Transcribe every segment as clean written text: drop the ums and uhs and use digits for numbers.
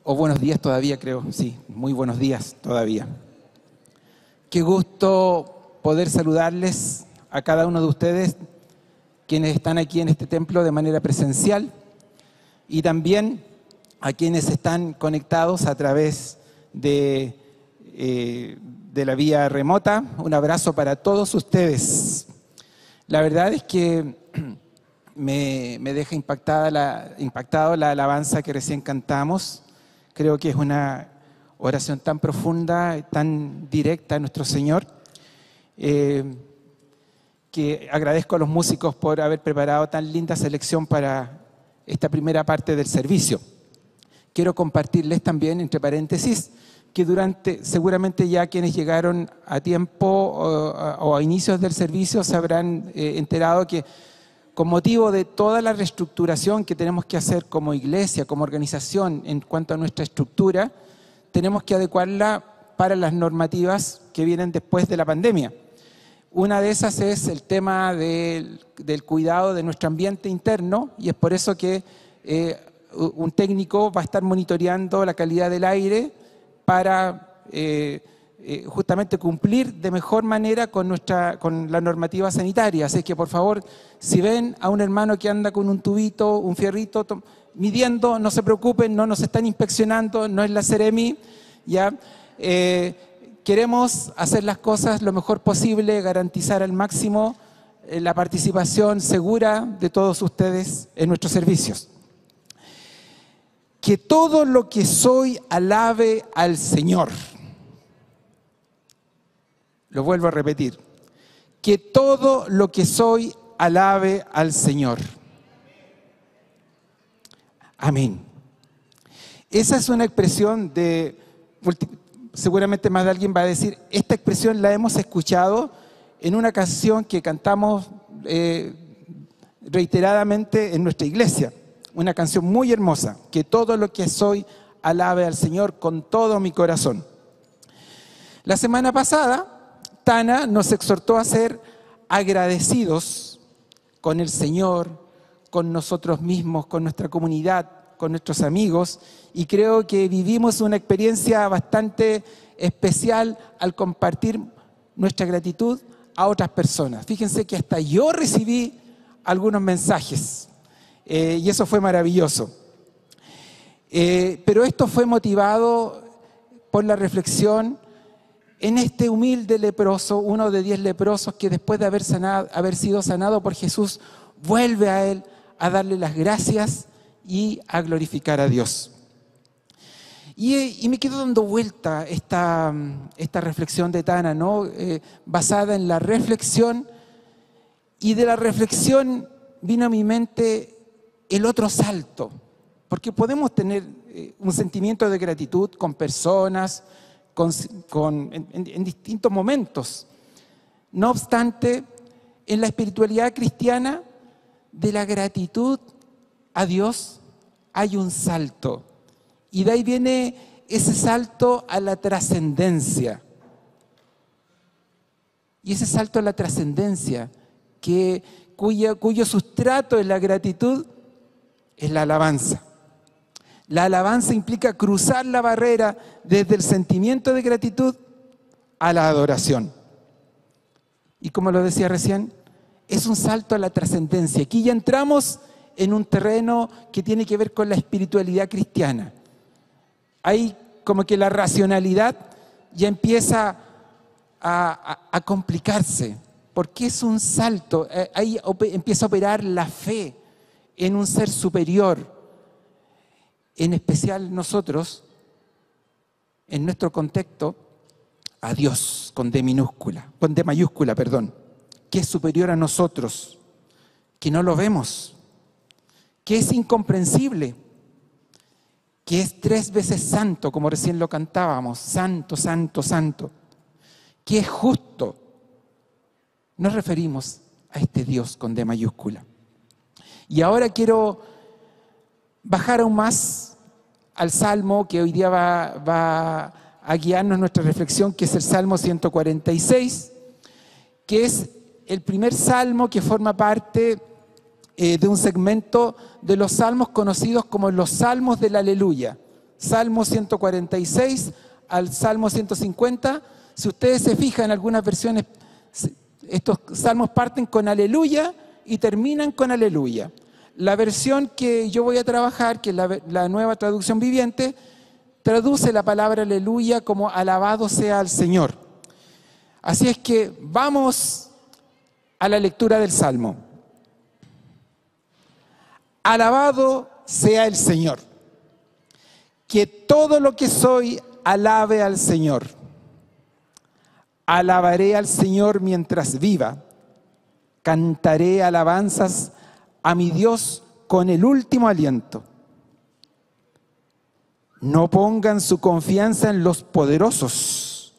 O buenos días todavía, creo. Sí, muy buenos días todavía. Qué gusto poder saludarles a cada uno de ustedes, quienes están aquí en este templo de manera presencial, y también a quienes están conectados a través de la vía remota. Un abrazo para todos ustedes. La verdad es que me deja impactado la alabanza que recién cantamos. Creo que es una oración tan profunda, tan directa a nuestro Señor, que agradezco a los músicos por haber preparado tan linda selección para esta primera parte del servicio. Quiero compartirles también, entre paréntesis, que seguramente ya quienes llegaron a tiempo o a inicios del servicio se habrán enterado que con motivo de toda la reestructuración que tenemos que hacer como iglesia, como organización en cuanto a nuestra estructura, tenemos que adecuarla para las normativas que vienen después de la pandemia. Una de esas es el tema del cuidado de nuestro ambiente interno, y es por eso que un técnico va a estar monitoreando la calidad del aire para justamente cumplir de mejor manera con la normativa sanitaria. Así que, por favor, si ven a un hermano que anda con un tubito, un fierrito, midiendo, no se preocupen, no nos están inspeccionando, no es la Seremi, ¿ya? Queremos hacer las cosas lo mejor posible, garantizar al máximo la participación segura de todos ustedes en nuestros servicios. Que todo lo que soy alabe al Señor. Lo vuelvo a repetir. Que todo lo que soy alabe al Señor. Amén. Esa es una expresión seguramente más de alguien va a decir, esta expresión la hemos escuchado en una canción que cantamos reiteradamente en nuestra iglesia. Una canción muy hermosa, que todo lo que soy alabe al Señor con todo mi corazón. La semana pasada, Tana nos exhortó a ser agradecidos con el Señor, con nosotros mismos, con nuestra comunidad, con nuestros amigos, y creo que vivimos una experiencia bastante especial al compartir nuestra gratitud a otras personas. Fíjense que hasta yo recibí algunos mensajes y eso fue maravilloso. Pero esto fue motivado por la reflexión en este humilde leproso, uno de 10 leprosos que después de haber sido sanado por Jesús, vuelve a Él a darle las gracias y a glorificar a Dios. Y me quedo dando vuelta esta reflexión de Tana, ¿no? Basada en la reflexión, y de la reflexión vino a mi mente el otro salto, porque podemos tener un sentimiento de gratitud con personas, en distintos momentos. No obstante, en la espiritualidad cristiana, de la gratitud a Dios hay un salto. Y de ahí viene ese salto a la trascendencia. Y ese salto a la trascendencia, cuyo sustrato en la gratitud es la alabanza. La alabanza implica cruzar la barrera desde el sentimiento de gratitud a la adoración. Y como lo decía recién, es un salto a la trascendencia. Aquí ya entramos en un terreno que tiene que ver con la espiritualidad cristiana. Ahí como que la racionalidad ya empieza a complicarse, porque es un salto. Ahí empieza a operar la fe en un ser superior. En especial nosotros, en nuestro contexto, a Dios con D mayúscula, que es superior a nosotros, que no lo vemos, que es incomprensible, que es 3 veces santo, como recién lo cantábamos, santo, santo, santo, que es justo. Nos referimos a este Dios con D mayúscula. Y ahora quiero bajar aún más al Salmo que hoy día va a guiarnos nuestra reflexión, que es el Salmo 146, que es el primer salmo que forma parte de un segmento de los salmos conocidos como los salmos del aleluya. Salmo 146 al Salmo 150. Si ustedes se fijan en algunas versiones, estos salmos parten con aleluya y terminan con aleluya. La versión que yo voy a trabajar, que es la Nueva Traducción Viviente, traduce la palabra aleluya como alabado sea el Señor. Así es que vamos a la lectura del Salmo. Alabado sea el Señor. Que todo lo que soy alabe al Señor. Alabaré al Señor mientras viva. Cantaré alabanzas a mi Dios con el último aliento. No pongan su confianza en los poderosos.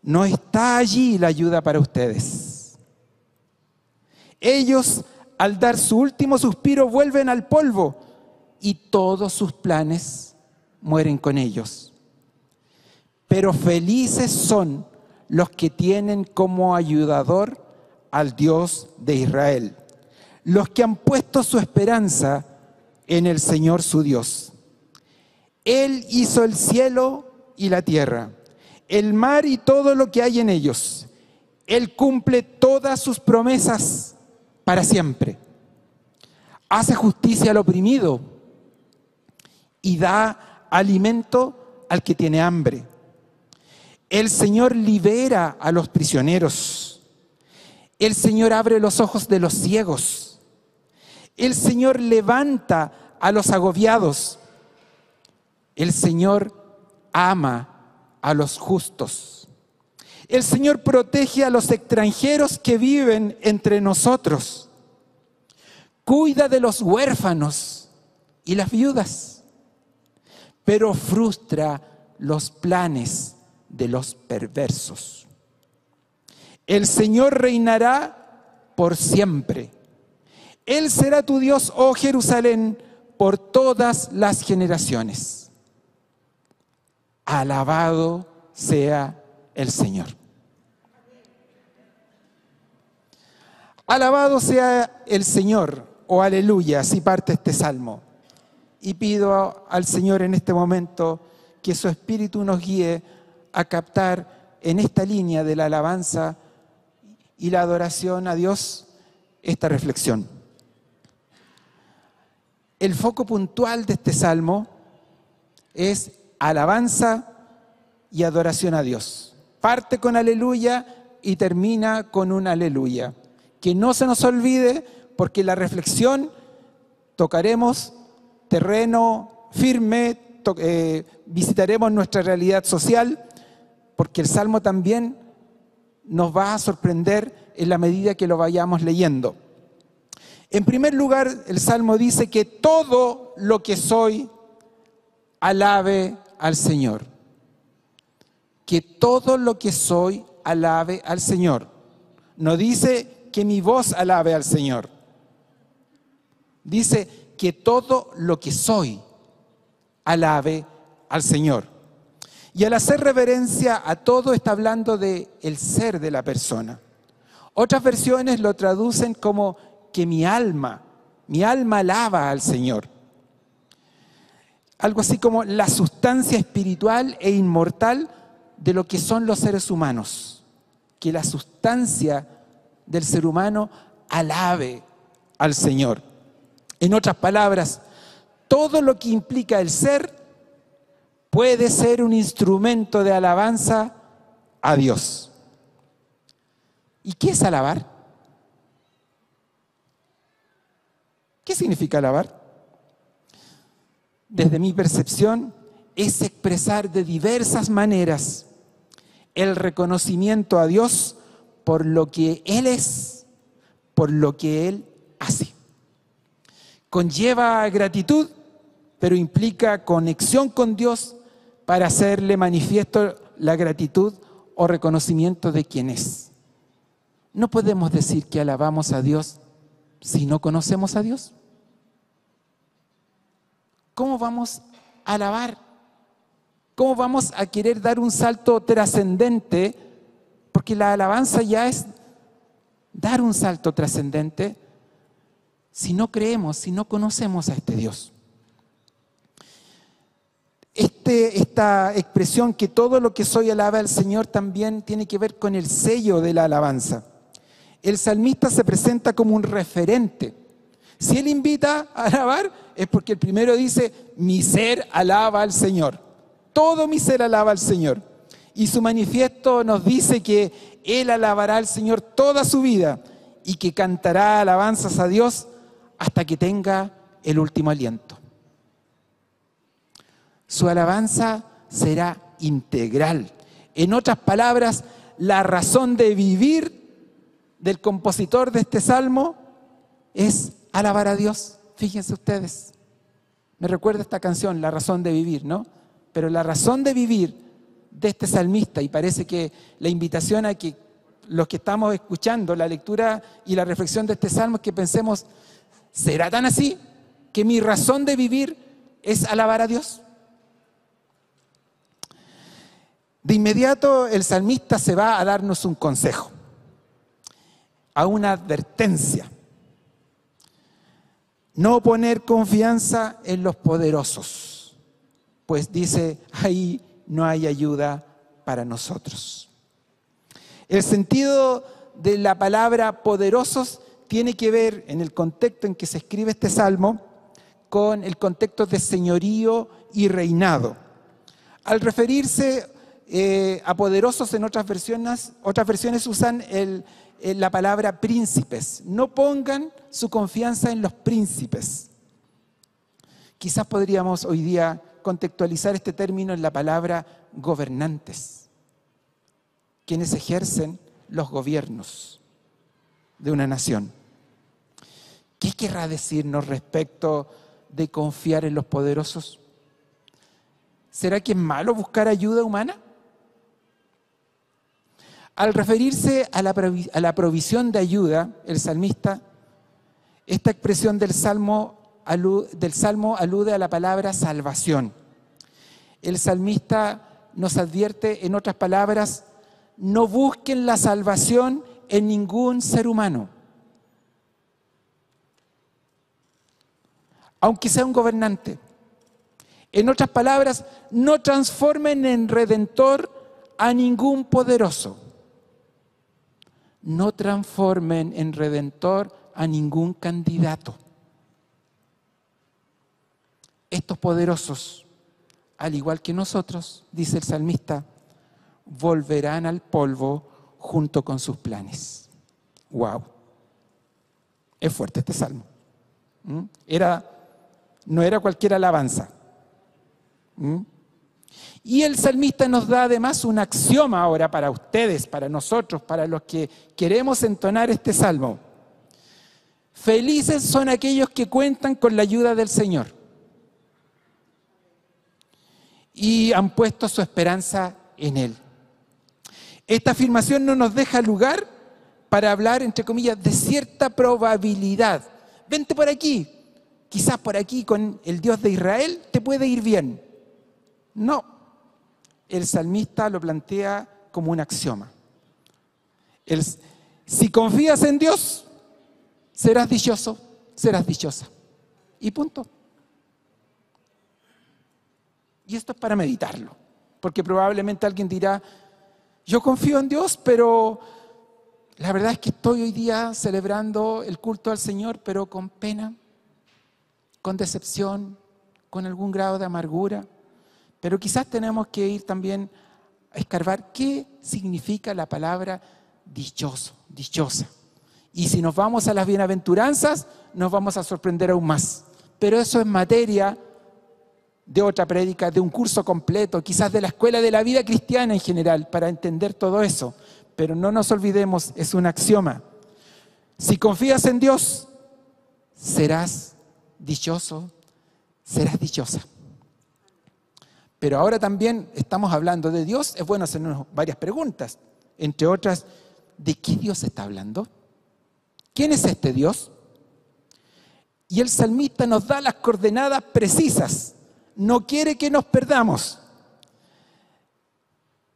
No está allí la ayuda para ustedes. Ellos, al dar su último suspiro, vuelven al polvo y todos sus planes mueren con ellos. Pero felices son los que tienen como ayudador al Dios de Israel, los que han puesto su esperanza en el Señor su Dios. Él hizo el cielo y la tierra, el mar y todo lo que hay en ellos. Él cumple todas sus promesas para siempre. Hace justicia al oprimido y da alimento al que tiene hambre. El Señor libera a los prisioneros. El Señor abre los ojos de los ciegos. El Señor levanta a los agobiados. El Señor ama a los justos. El Señor protege a los extranjeros que viven entre nosotros. Cuida de los huérfanos y las viudas, pero frustra los planes de los perversos. El Señor reinará por siempre. Él será tu Dios, oh Jerusalén, por todas las generaciones. Alabado sea el Señor. Alabado sea el Señor, o aleluya, así parte este salmo. Y pido al Señor en este momento que su Espíritu nos guíe a captar en esta línea de la alabanza y la adoración a Dios esta reflexión. El foco puntual de este salmo es alabanza y adoración a Dios. Parte con aleluya y termina con un aleluya. Que no se nos olvide, porque la reflexión tocaremos terreno firme, visitaremos nuestra realidad social, porque el Salmo también nos va a sorprender en la medida que lo vayamos leyendo. En primer lugar, el Salmo dice que todo lo que soy alabe al Señor. Que todo lo que soy alabe al Señor. No dice que mi voz alabe al Señor. Dice que todo lo que soy alabe al Señor. Y al hacer reverencia a todo está hablando de el ser de la persona. Otras versiones lo traducen como que mi alma alaba al Señor. Algo así como la sustancia espiritual e inmortal de lo que son los seres humanos. Que la sustancia del ser humano alabe al Señor. En otras palabras, todo lo que implica el ser puede ser un instrumento de alabanza a Dios. ¿Y qué es alabar? ¿Qué significa alabar? Desde mi percepción, es expresar de diversas maneras el reconocimiento a Dios por lo que Él es, por lo que Él hace. Conlleva gratitud, pero implica conexión con Dios para hacerle manifiesto la gratitud o reconocimiento de quién es. No podemos decir que alabamos a Dios si no conocemos a Dios. ¿Cómo vamos a alabar? ¿Cómo vamos a querer dar un salto trascendente? Porque la alabanza ya es dar un salto trascendente si no creemos, si no conocemos a este Dios. esta expresión que todo lo que soy alaba al Señor también tiene que ver con el sello de la alabanza. El salmista se presenta como un referente. Si él invita a alabar, es porque el primero dice, mi ser alaba al Señor. Todo mi ser alaba al Señor. Y su manifiesto nos dice que él alabará al Señor toda su vida y que cantará alabanzas a Dios hasta que tenga el último aliento. Su alabanza será integral. En otras palabras, la razón de vivir del compositor de este salmo es alabar a Dios. Fíjense ustedes, me recuerda esta canción, La razón de vivir, ¿no? Pero la razón de vivir de este salmista, y parece que la invitación a que los que estamos escuchando la lectura y la reflexión de este salmo es que pensemos, ¿será tan así que mi razón de vivir es alabar a Dios? De inmediato el salmista se va a darnos un consejo, a una advertencia. No poner confianza en los poderosos, pues dice, ahí no hay ayuda para nosotros. El sentido de la palabra poderosos tiene que ver, en el contexto en que se escribe este salmo, con el contexto de señorío y reinado. Al referirse a poderosos en otras versiones usan la palabra príncipes. No pongan su confianza en los príncipes. Quizás podríamos hoy día contextualizar este término en la palabra gobernantes, quienes ejercen los gobiernos de una nación. ¿Qué querrá decirnos respecto de confiar en los poderosos? ¿Será que es malo buscar ayuda humana? Al referirse a la provisión de ayuda, el salmista, esta expresión del salmo alude a la palabra salvación. El salmista nos advierte, en otras palabras, no busquen la salvación en ningún ser humano, aunque sea un gobernante. En otras palabras, no transformen en redentor a ningún poderoso. No transformen en redentor a ningún candidato. Estos poderosos, al igual que nosotros, dice el salmista, volverán al polvo junto con sus planes. ¡Wow! Es fuerte este salmo. No era cualquier alabanza. Y el salmista nos da además un axioma ahora para ustedes, para nosotros, para los que queremos entonar este salmo. Felices son aquellos que cuentan con la ayuda del Señor y han puesto su esperanza en Él. Esta afirmación no nos deja lugar para hablar, entre comillas, de cierta probabilidad. Vente por aquí, quizás por aquí con el Dios de Israel te puede ir bien. No. El salmista lo plantea como un axioma. Si confías en Dios, serás dichoso, serás dichosa. Y punto. Y esto es para meditarlo, porque probablemente alguien dirá, yo confío en Dios, pero la verdad es que estoy hoy día celebrando el culto al Señor, pero con pena, con decepción, con algún grado de amargura. Pero quizás tenemos que ir también a escarbar qué significa la palabra dichoso, dichosa. Y si nos vamos a las bienaventuranzas, nos vamos a sorprender aún más. Pero eso es materia de otra prédica, de un curso completo, quizás de la escuela de la vida cristiana en general, para entender todo eso. Pero no nos olvidemos, es un axioma. Si confías en Dios, serás dichoso, serás dichosa. Pero ahora también estamos hablando de Dios, es bueno hacernos varias preguntas. Entre otras, ¿de qué Dios está hablando? ¿Quién es este Dios? Y el salmista nos da las coordenadas precisas. No quiere que nos perdamos.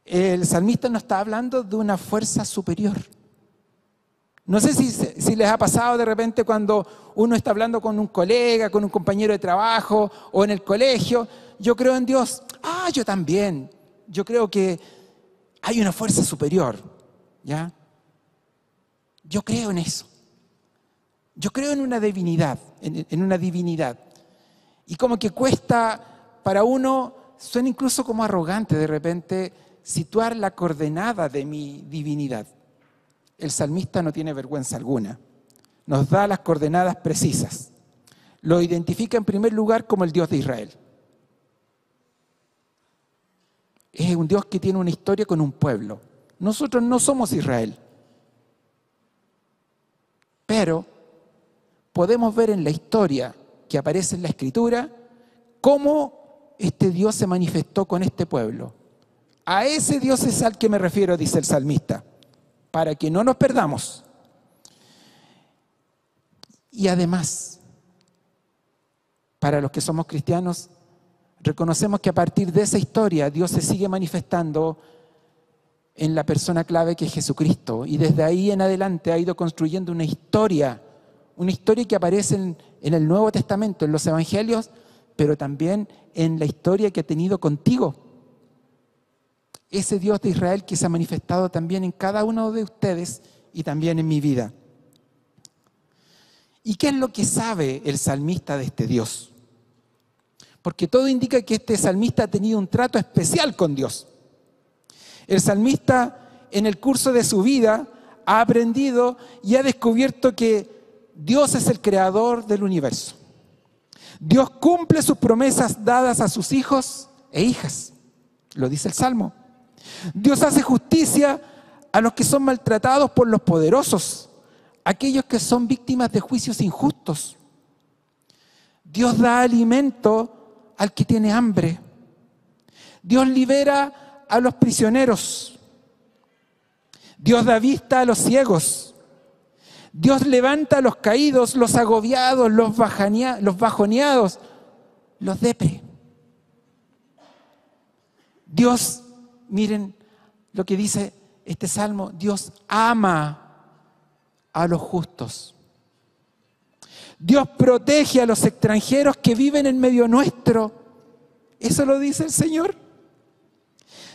El salmista nos está hablando de una fuerza superior. No sé si les ha pasado de repente cuando uno está hablando con un colega, con un compañero de trabajo o en el colegio. Yo creo en Dios. yo también. Yo creo que hay una fuerza superior, ¿ya? Yo creo en eso. Yo creo en una divinidad, en una divinidad. Y como que cuesta para uno, suena incluso como arrogante de repente, situar la coordenada de mi divinidad. El salmista no tiene vergüenza alguna. Nos da las coordenadas precisas. Lo identifica en primer lugar como el Dios de Israel. Es un Dios que tiene una historia con un pueblo. Nosotros no somos Israel. Pero podemos ver en la historia que aparece en la Escritura cómo este Dios se manifestó con este pueblo. A ese Dios es al que me refiero, dice el salmista, para que no nos perdamos. Y además, para los que somos cristianos, reconocemos que a partir de esa historia Dios se sigue manifestando en la persona clave que es Jesucristo. Y desde ahí en adelante ha ido construyendo una historia que aparece en el Nuevo Testamento, en los Evangelios, pero también en la historia que ha tenido contigo. Ese Dios de Israel que se ha manifestado también en cada uno de ustedes y también en mi vida. ¿Y qué es lo que sabe el salmista de este Dios? Porque todo indica que este salmista ha tenido un trato especial con Dios. El salmista en el curso de su vida ha aprendido y ha descubierto que Dios es el creador del universo. Dios cumple sus promesas dadas a sus hijos e hijas. Lo dice el Salmo. Dios hace justicia a los que son maltratados por los poderosos, aquellos que son víctimas de juicios injustos. Dios da alimento al que tiene hambre. Dios libera a los prisioneros. Dios da vista a los ciegos. Dios levanta a los caídos, los agobiados, los bajoneados, los depre. Dios, miren lo que dice este salmo, Dios ama a los justos. Dios protege a los extranjeros que viven en medio nuestro. Eso lo dice el Señor.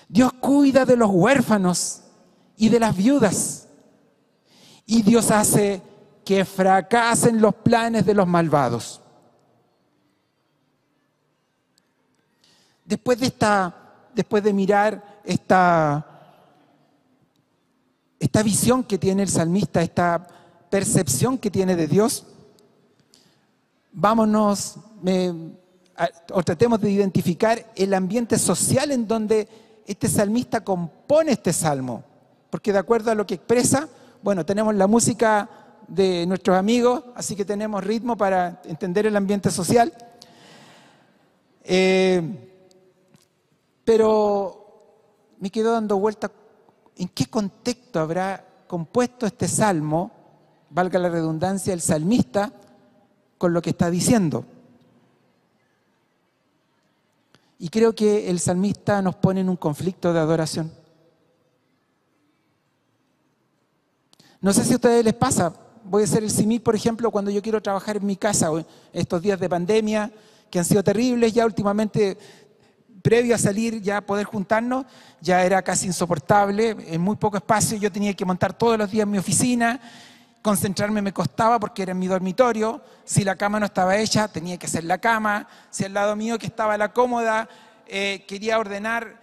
Dios cuida de los huérfanos y de las viudas. Y Dios hace que fracasen los planes de los malvados. Después de mirar esta visión que tiene el salmista, esta percepción que tiene de Dios, vámonos o tratemos de identificar el ambiente social en donde este salmista compone este salmo. Porque de acuerdo a lo que expresa, bueno, tenemos la música de nuestros amigos, así que tenemos ritmo para entender el ambiente social. Pero me quedo dando vuelta, ¿en qué contexto habrá compuesto este salmo, valga la redundancia, el salmista, con lo que está diciendo? Y creo que el salmista nos pone en un conflicto de adoración. No sé si a ustedes les pasa, voy a hacer el símil, por ejemplo, cuando yo quiero trabajar en mi casa, estos días de pandemia que han sido terribles, ya últimamente, previo a salir, ya poder juntarnos, ya era casi insoportable, en muy poco espacio yo tenía que montar todos los días en mi oficina, concentrarme me costaba porque era en mi dormitorio, si la cama no estaba hecha tenía que hacer la cama, si al lado mío que estaba la cómoda, quería ordenar,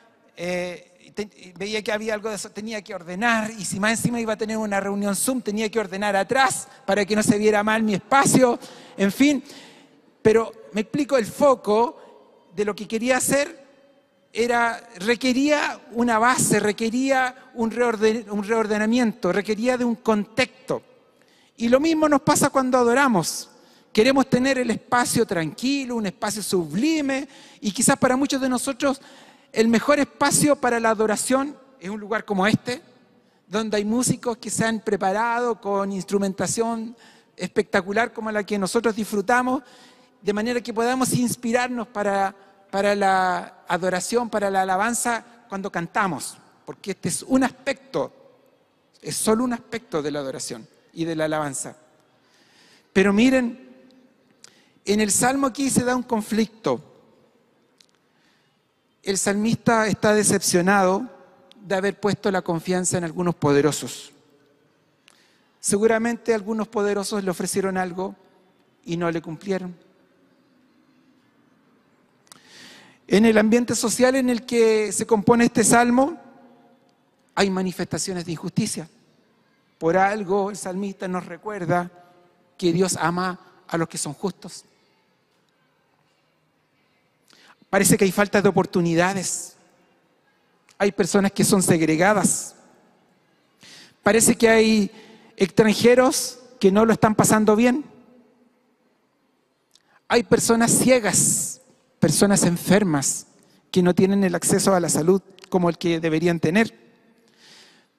veía que había algo de eso, tenía que ordenar, y si más encima iba a tener una reunión Zoom, tenía que ordenar atrás para que no se viera mal mi espacio, en fin. Pero me explico, el foco de lo que quería hacer requería una base, requería un reordenamiento, requería de un contexto. Y lo mismo nos pasa cuando adoramos. Queremos tener el espacio tranquilo, un espacio sublime, y quizás para muchos de nosotros el mejor espacio para la adoración es un lugar como este, donde hay músicos que se han preparado con instrumentación espectacular como la que nosotros disfrutamos, de manera que podamos inspirarnos para la adoración, para la alabanza cuando cantamos, porque este es un aspecto, es solo un aspecto de la adoración y de la alabanza. Pero miren, en el Salmo aquí se da un conflicto. El salmista está decepcionado de haber puesto la confianza en algunos poderosos. Seguramente algunos poderosos le ofrecieron algo y no le cumplieron. En el ambiente social en el que se compone este salmo, hay manifestaciones de injusticia. Por algo el salmista nos recuerda que Dios ama a los que son justos. Parece que hay falta de oportunidades. Hay personas que son segregadas. Parece que hay extranjeros que no lo están pasando bien. Hay personas ciegas, personas enfermas que no tienen el acceso a la salud como el que deberían tener.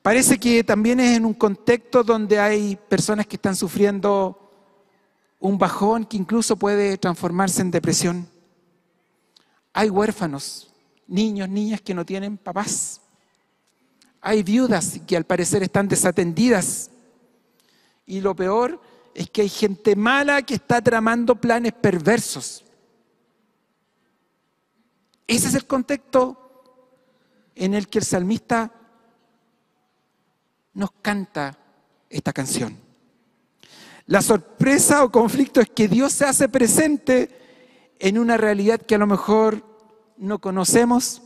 Parece que también es en un contexto donde hay personas que están sufriendo un bajón que incluso puede transformarse en depresión. Hay huérfanos, niños, niñas que no tienen papás. Hay viudas que al parecer están desatendidas. Y lo peor es que hay gente mala que está tramando planes perversos. Ese es el contexto en el que el salmista nos canta esta canción. La sorpresa o conflicto es que Dios se hace presente en una realidad que a lo mejor no conocemos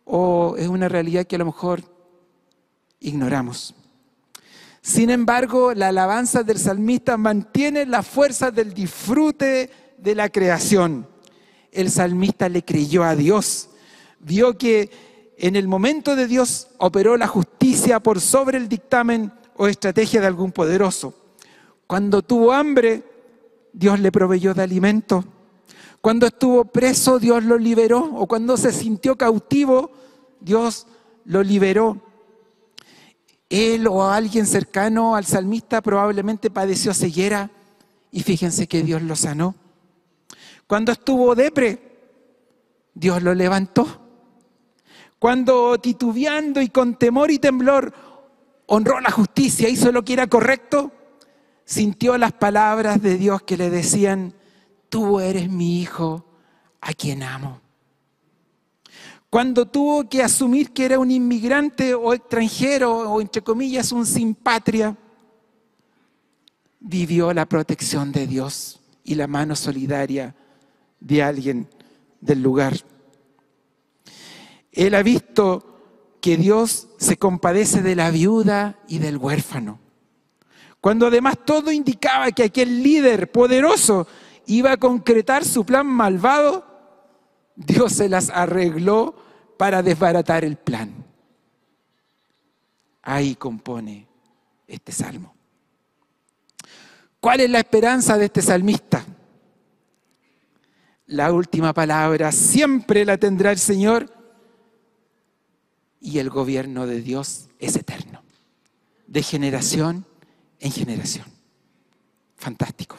o es una realidad que a lo mejor ignoramos. Sin embargo, la alabanza del salmista mantiene la fuerza del disfrute de la creación. El salmista le creyó a Dios, vio que en el momento de Dios operó la justicia por sobre el dictamen o estrategia de algún poderoso. Cuando tuvo hambre, Dios le proveyó de alimento. Cuando estuvo preso, Dios lo liberó. O cuando se sintió cautivo, Dios lo liberó. Él o alguien cercano al salmista probablemente padeció ceguera y fíjense que Dios lo sanó. Cuando estuvo depre, Dios lo levantó. Cuando titubeando y con temor y temblor honró la justicia, hizo lo que era correcto, sintió las palabras de Dios que le decían: tú eres mi hijo a quien amo. Cuando tuvo que asumir que era un inmigrante o extranjero o entre comillas un sin patria, vivió la protección de Dios y la mano solidaria de alguien del lugar. Él ha visto que Dios se compadece de la viuda y del huérfano. Cuando además todo indicaba que aquel líder poderoso iba a concretar su plan malvado, Dios se las arregló para desbaratar el plan. Ahí compone este salmo. ¿Cuál es la esperanza de este salmista? La última palabra siempre la tendrá el Señor y el gobierno de Dios es eterno, de generación en generación. Fantástico.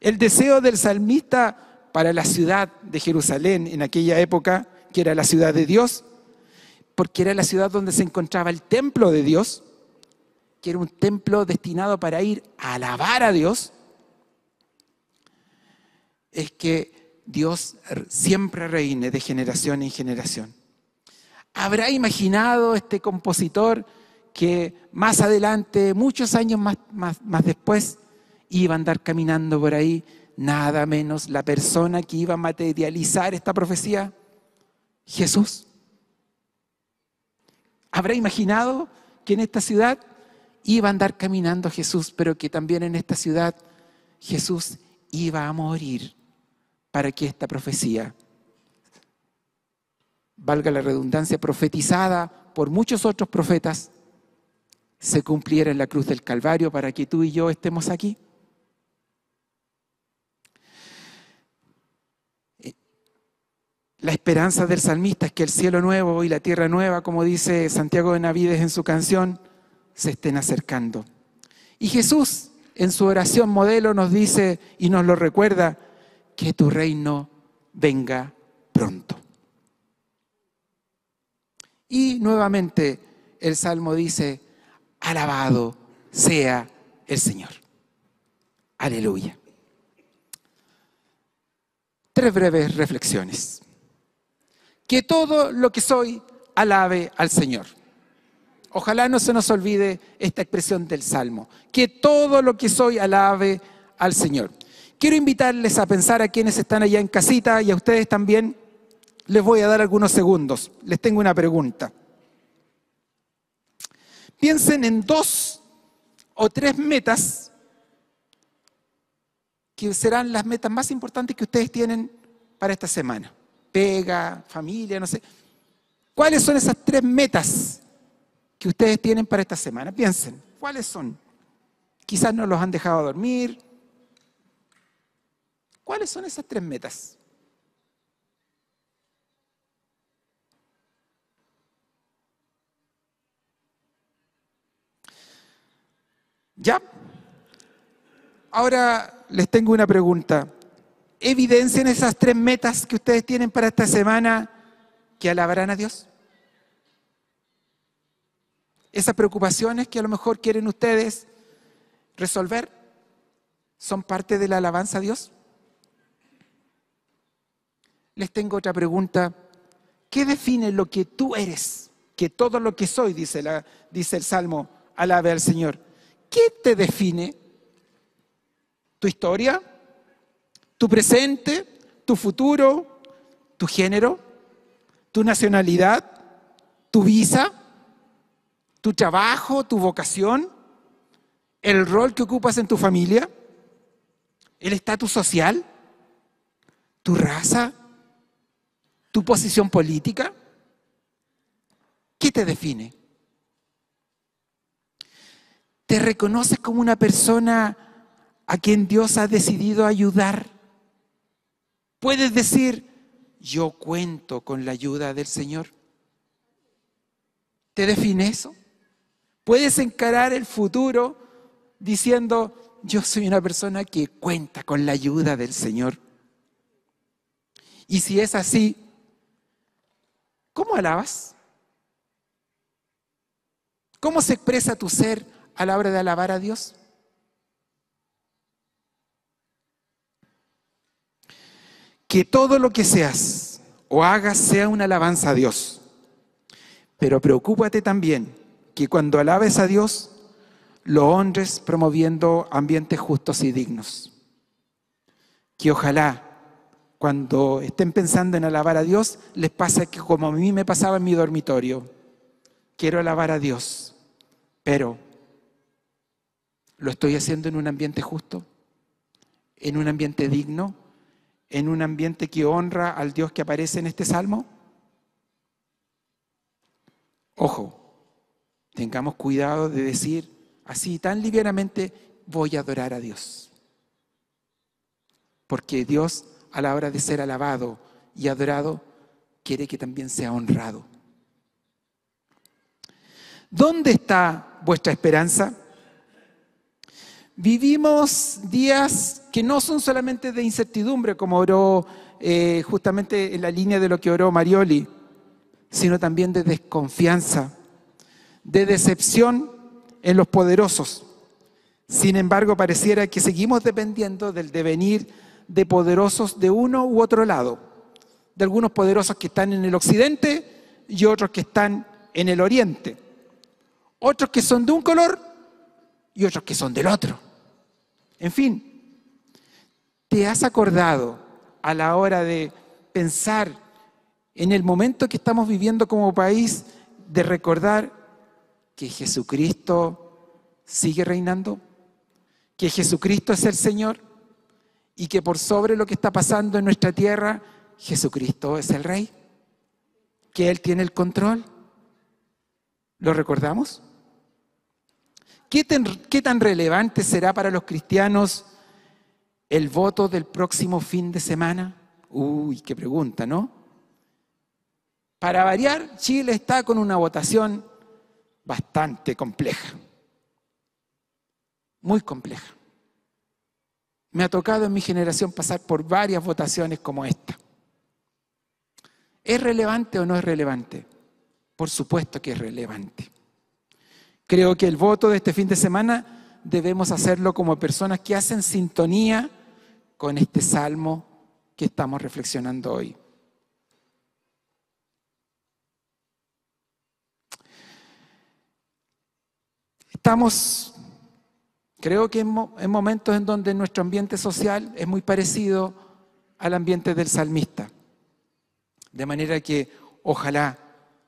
El deseo del salmista para la ciudad de Jerusalén en aquella época, que era la ciudad de Dios, porque era la ciudad donde se encontraba el templo de Dios, que era un templo destinado para ir a alabar a Dios, es que Dios siempre reine de generación en generación. ¿Habrá imaginado este compositor que más adelante, muchos años más después, iba a andar caminando por ahí, nada menos la persona que iba a materializar esta profecía? Jesús. ¿Habrá imaginado que en esta ciudad iba a andar caminando Jesús, pero que también en esta ciudad Jesús iba a morir para que esta profecía, valga la redundancia, profetizada por muchos otros profetas, se cumpliera en la cruz del Calvario para que tú y yo estemos aquí? La esperanza del salmista es que el cielo nuevo y la tierra nueva, como dice Santiago de Navides en su canción, se estén acercando. Y Jesús, en su oración modelo, nos dice y nos lo recuerda: que tu reino venga pronto. Y nuevamente el Salmo dice: alabado sea el Señor. Aleluya. 3 breves reflexiones. Que todo lo que soy alabe al Señor. Ojalá no se nos olvide esta expresión del Salmo. Que todo lo que soy alabe al Señor. Quiero invitarles a pensar a quienes están allá en casita y a ustedes también. Les voy a dar algunos segundos. Les tengo una pregunta. Piensen en 2 o 3 metas que serán las metas más importantes que ustedes tienen para esta semana. Pega, familia, no sé. ¿Cuáles son esas 3 metas que ustedes tienen para esta semana? Piensen, ¿cuáles son? Quizás no los han dejado dormir. ¿Cuáles son esas 3 metas? ¿Ya? Ahora les tengo una pregunta. ¿Evidencian esas 3 metas que ustedes tienen para esta semana que alabarán a Dios? Esas preocupaciones que a lo mejor quieren ustedes resolver, ¿son parte de la alabanza a Dios? Les tengo otra pregunta. ¿Qué define lo que tú eres? Que todo lo que soy, dice el Salmo, alabe al Señor. ¿Qué te define? ¿Tu historia? ¿Tu presente? ¿Tu futuro? ¿Tu género? ¿Tu nacionalidad? ¿Tu visa? ¿Tu trabajo? ¿Tu vocación? ¿El rol que ocupas en tu familia? ¿El estatus social? ¿Tu raza? ¿Tu posición política? ¿Qué te define? ¿Te reconoces como una persona a quien Dios ha decidido ayudar? ¿Puedes decir, yo cuento con la ayuda del Señor? ¿Te define eso? ¿Puedes encarar el futuro diciendo, yo soy una persona que cuenta con la ayuda del Señor? Y si es así, ¿cómo alabas? ¿Cómo se expresa tu ser a la hora de alabar a Dios? Que todo lo que seas o hagas sea una alabanza a Dios. Pero preocúpate también que cuando alabes a Dios, lo honres promoviendo ambientes justos y dignos. Que ojalá cuando estén pensando en alabar a Dios, les pase que como a mí me pasaba en mi dormitorio. Quiero alabar a Dios, pero ¿lo estoy haciendo en un ambiente justo? ¿En un ambiente digno? ¿En un ambiente que honra al Dios que aparece en este salmo? Ojo, tengamos cuidado de decir así tan livianamente, voy a adorar a Dios. Porque Dios, a la hora de ser alabado y adorado, quiere que también sea honrado. ¿Dónde está vuestra esperanza? Vivimos días que no son solamente de incertidumbre, como oró justamente en la línea de lo que oró Marioli, sino también de desconfianza, de decepción en los poderosos. Sin embargo, pareciera que seguimos dependiendo del devenir de poderosos de uno u otro lado, de algunos poderosos que están en el occidente y otros que están en el oriente, otros que son de un color y otros que son del otro. En fin, ¿te has acordado a la hora de pensar en el momento que estamos viviendo como país de recordar que Jesucristo sigue reinando? Que Jesucristo es el Señor y que por sobre lo que está pasando en nuestra tierra, Jesucristo es el Rey, que Él tiene el control. ¿Lo recordamos? ¿Qué tan relevante será para los cristianos el voto del próximo fin de semana? Uy, qué pregunta, ¿no? Para variar, Chile está con una votación bastante compleja. Muy compleja. Me ha tocado en mi generación pasar por varias votaciones como esta. ¿Es relevante o no es relevante? Por supuesto que es relevante. Creo que el voto de este fin de semana debemos hacerlo como personas que hacen sintonía con este salmo que estamos reflexionando hoy. creo que en momentos en donde nuestro ambiente social es muy parecido al ambiente del salmista. De manera que ojalá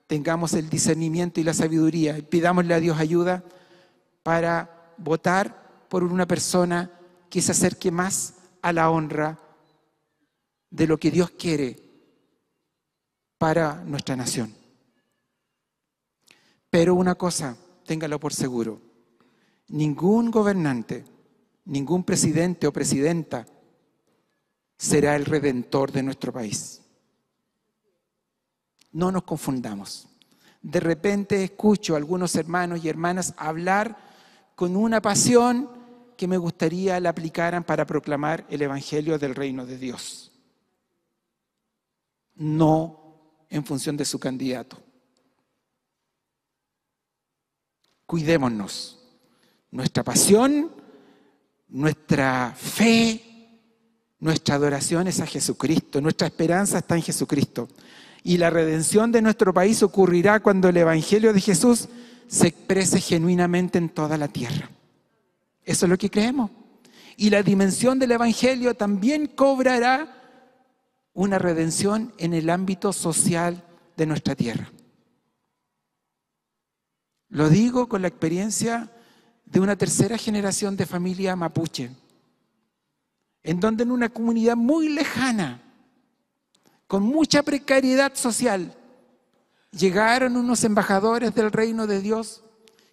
tengamos el discernimiento y la sabiduría y pidámosle a Dios ayuda para votar por una persona que se acerque más a la honra de lo que Dios quiere para nuestra nación. Pero una cosa, téngalo por seguro, ningún gobernante, ningún presidente o presidenta será el redentor de nuestro país. No nos confundamos. De repente escucho a algunos hermanos y hermanas hablar con una pasión que me gustaría la aplicaran para proclamar el evangelio del reino de Dios. No en función de su candidato. Cuidémonos. Nuestra pasión, nuestra fe, nuestra adoración es a Jesucristo. Nuestra esperanza está en Jesucristo. Y la redención de nuestro país ocurrirá cuando el evangelio de Jesús se exprese genuinamente en toda la tierra. Eso es lo que creemos. Y la dimensión del evangelio también cobrará una redención en el ámbito social de nuestra tierra. Lo digo con la experiencia de una tercera generación de familia mapuche, en donde en una comunidad muy lejana, con mucha precariedad social, llegaron unos embajadores del reino de Dios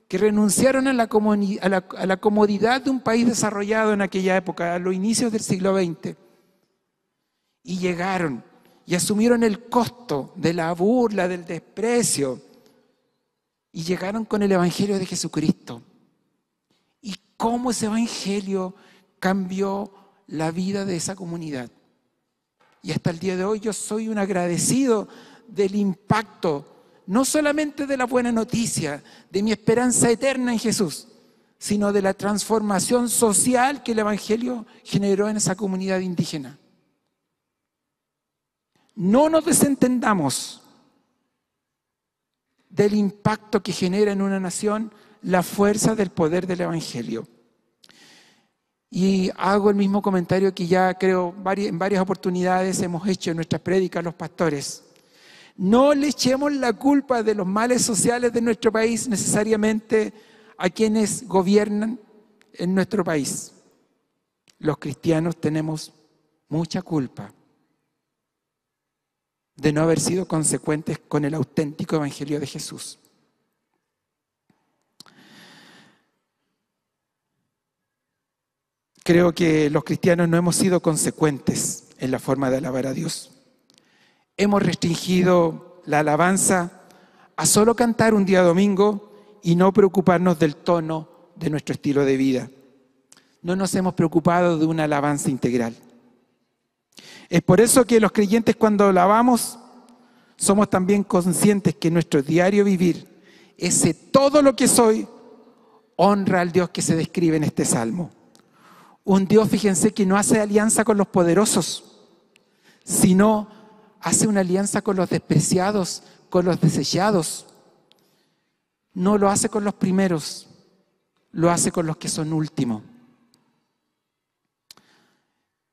que renunciaron a la comodidad de un país desarrollado en aquella época, a los inicios del siglo XX, y llegaron y asumieron el costo de la burla, del desprecio, y llegaron con el evangelio de Jesucristo. Y cómo ese evangelio cambió la vida de esa comunidad. Y hasta el día de hoy yo soy un agradecido del impacto, no solamente de la buena noticia, de mi esperanza eterna en Jesús, sino de la transformación social que el evangelio generó en esa comunidad indígena. No nos desentendamos del impacto que genera en una nación la fuerza del poder del evangelio. Y hago el mismo comentario que ya creo en varias oportunidades hemos hecho en nuestras prédicas los pastores. No le echemos la culpa de los males sociales de nuestro país necesariamente a quienes gobiernan en nuestro país. Los cristianos tenemos mucha culpa de no haber sido consecuentes con el auténtico evangelio de Jesús. Creo que los cristianos no hemos sido consecuentes en la forma de alabar a Dios. Hemos restringido la alabanza a solo cantar un día domingo y no preocuparnos del tono de nuestro estilo de vida. No nos hemos preocupado de una alabanza integral. Es por eso que los creyentes cuando alabamos somos también conscientes que nuestro diario vivir, ese todo lo que soy, honra al Dios que se describe en este salmo. Un Dios, fíjense, que no hace alianza con los poderosos, sino hace una alianza con los despreciados, con los desechados. No lo hace con los primeros, lo hace con los que son últimos.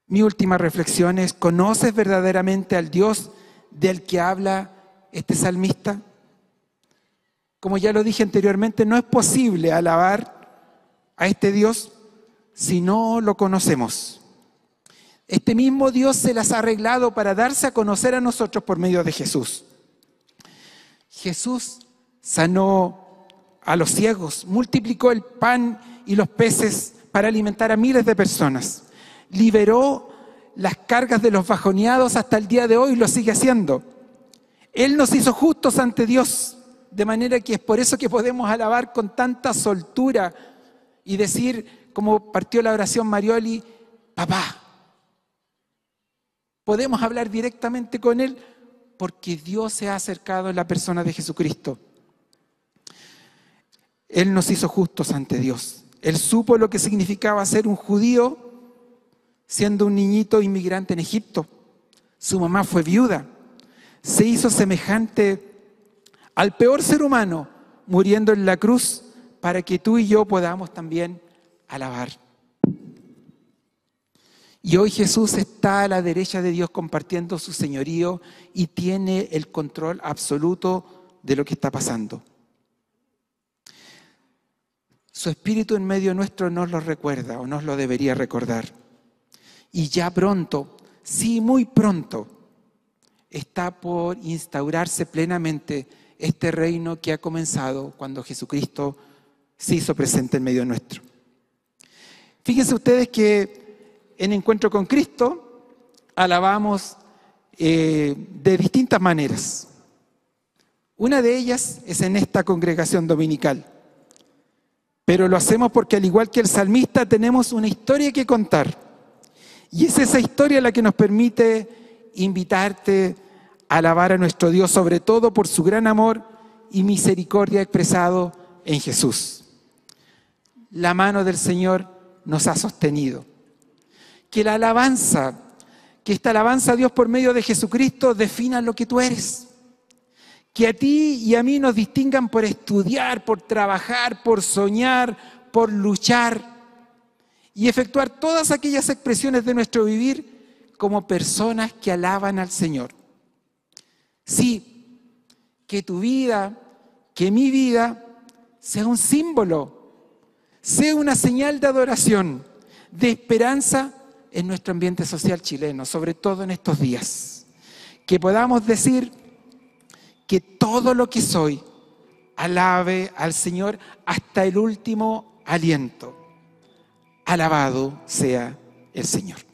Mi última reflexión es: ¿conoces verdaderamente al Dios del que habla este salmista? Como ya lo dije anteriormente, no es posible alabar a este Dios si no lo conocemos. Este mismo Dios se las ha arreglado para darse a conocer a nosotros por medio de Jesús. Jesús sanó a los ciegos, multiplicó el pan y los peces para alimentar a miles de personas. Liberó las cargas de los bajoneados hasta el día de hoy y lo sigue haciendo. Él nos hizo justos ante Dios, de manera que es por eso que podemos alabar con tanta soltura y decir, como partió la oración Marioli, papá. Podemos hablar directamente con Él porque Dios se ha acercado en la persona de Jesucristo. Él nos hizo justos ante Dios. Él supo lo que significaba ser un judío siendo un niñito inmigrante en Egipto. Su mamá fue viuda. Se hizo semejante al peor ser humano, muriendo en la cruz para que tú y yo podamos también alabar. Y hoy Jesús está a la derecha de Dios compartiendo su señorío y tiene el control absoluto de lo que está pasando. Su Espíritu en medio nuestro nos lo recuerda o nos lo debería recordar. Y ya pronto, sí, muy pronto, está por instaurarse plenamente este reino que ha comenzado cuando Jesucristo se hizo presente en medio nuestro. Fíjense ustedes que en Encuentro con Cristo alabamos de distintas maneras. Una de ellas es en esta congregación dominical. Pero lo hacemos porque, al igual que el salmista, tenemos una historia que contar. Y es esa historia la que nos permite invitarte a alabar a nuestro Dios, sobre todo por su gran amor y misericordia expresado en Jesús. La mano del Señor nos ha sostenido. Que esta alabanza a Dios por medio de Jesucristo defina lo que tú eres. Que a ti y a mí nos distingan por estudiar, por trabajar, por soñar, por luchar y efectuar todas aquellas expresiones de nuestro vivir como personas que alaban al Señor. Sí, que tu vida, que mi vida sea un símbolo, sea una señal de adoración, de esperanza en nuestro ambiente social chileno, sobre todo en estos días. Que podamos decir que todo lo que soy alabe al Señor hasta el último aliento. Alabado sea el Señor.